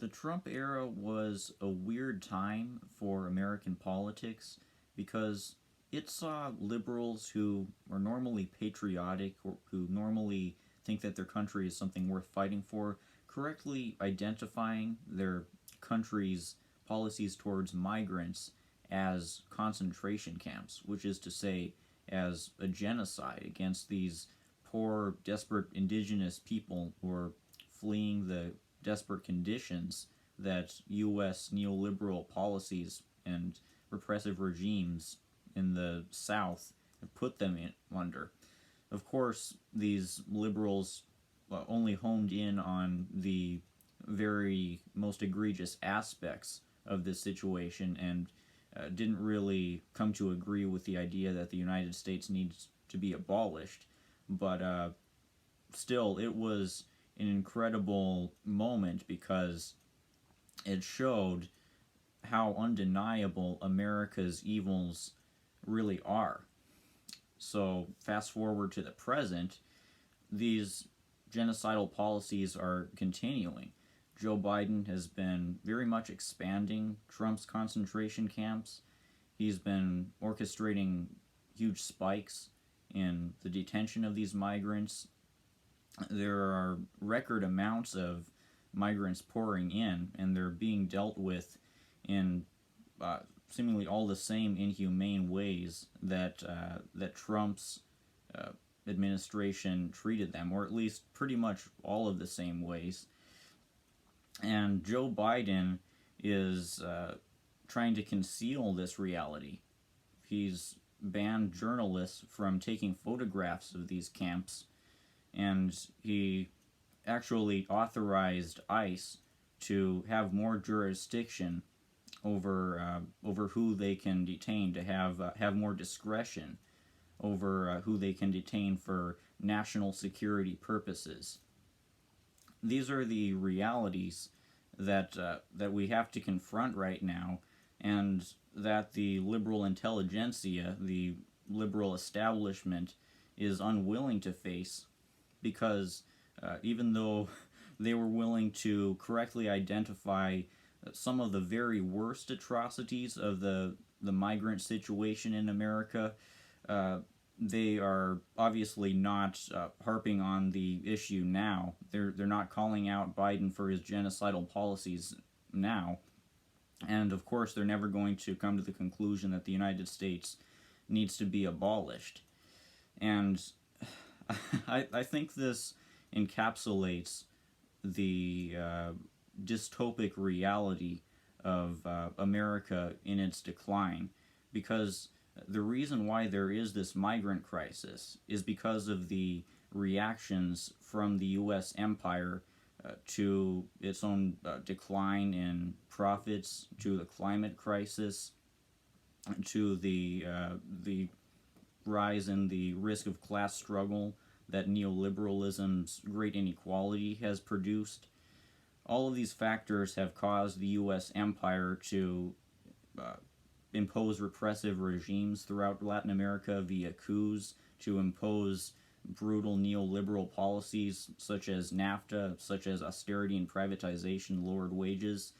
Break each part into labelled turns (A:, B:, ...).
A: The Trump era was a weird time for American politics because it saw liberals who are normally patriotic or who normally think that their country is something worth fighting for correctly identifying their country's policies towards migrants as concentration camps, which is to say, as a genocide against these poor, desperate indigenous people who are fleeing the desperate conditions that U.S. neoliberal policies and repressive regimes in the South have put them under. Of course, these liberals only honed in on the very most egregious aspects of this situation and didn't really come to agree with the idea that the United States needs to be abolished. But still, it was an incredible moment because it showed how undeniable America's evils really are. So, fast forward to the present, these genocidal policies are continuing. Joe Biden has been very much expanding Trump's concentration camps. He's been orchestrating huge spikes in the detention of these migrants. There are record amounts of migrants pouring in, and they're being dealt with in seemingly all the same inhumane ways that Trump's administration treated them, or at least pretty much all of the same ways. And Joe Biden is trying to conceal this reality. He's banned journalists from taking photographs of these camps, and he actually authorized ICE to have more jurisdiction over who they can detain, to have more discretion over who they can detain for national security purposes. These are the realities that we have to confront right now, and that the liberal intelligentsia, the liberal establishment, is unwilling to face, because even though they were willing to correctly identify some of the very worst atrocities of the migrant situation in America, they are obviously not harping on the issue now. They're not calling out Biden for his genocidal policies now. And of course, they're never going to come to the conclusion that the United States needs to be abolished. And I think this encapsulates the dystopic reality of America in its decline, because the reason why there is this migrant crisis is because of the reactions from the U.S. empire to its own decline in profits, to the climate crisis, to the rise in the risk of class struggle that neoliberalism's great inequality has produced. All of these factors have caused the U.S. empire to impose repressive regimes throughout Latin America via coups, to impose brutal neoliberal policies such as NAFTA, such as austerity and privatization, lowered wages,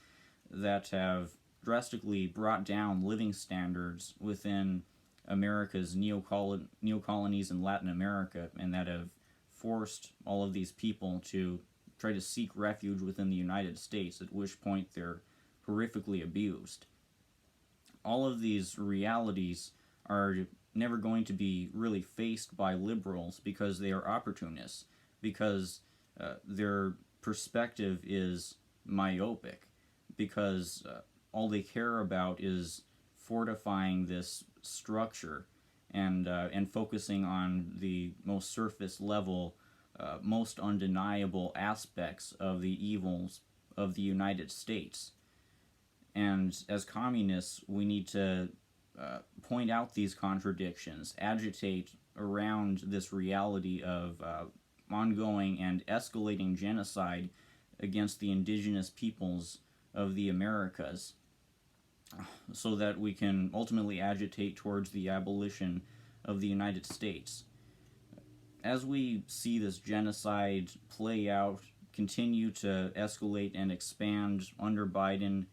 A: that have drastically brought down living standards within America's neocolonies in Latin America, and that have forced all of these people to try to seek refuge within the United States, at which point they're horrifically abused. All of these realities are never going to be really faced by liberals because they are opportunists, because their perspective is myopic, because all they care about is fortifying this structure and focusing on the most surface level, most undeniable aspects of the evils of the United States. And as communists, we need to point out these contradictions, agitate around this reality of ongoing and escalating genocide against the indigenous peoples of the Americas, so that we can ultimately agitate towards the abolition of the United States. As we see this genocide play out continue to escalate and expand under Biden,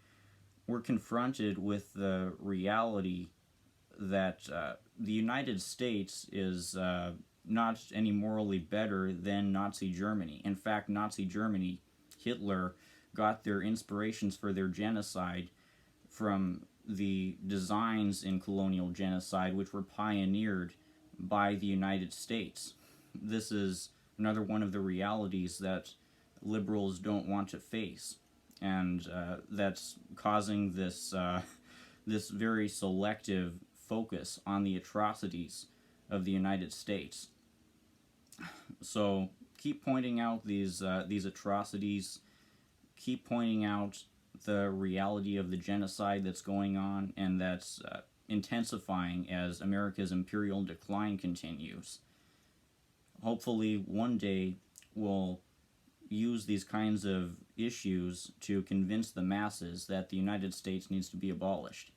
A: we're confronted with the reality that the United States is not any morally better than Nazi Germany. In fact, Nazi Germany, Hitler, got their inspirations for their genocide from the designs in colonial genocide, which were pioneered by the United States. This is another one of the realities that liberals don't want to face, and that's causing this this very selective focus on the atrocities of the United States. So keep pointing out these atrocities. Keep pointing out the reality of the genocide that's going on and that's intensifying as America's imperial decline continues. Hopefully, one day we'll use these kinds of issues to convince the masses that the United States needs to be abolished.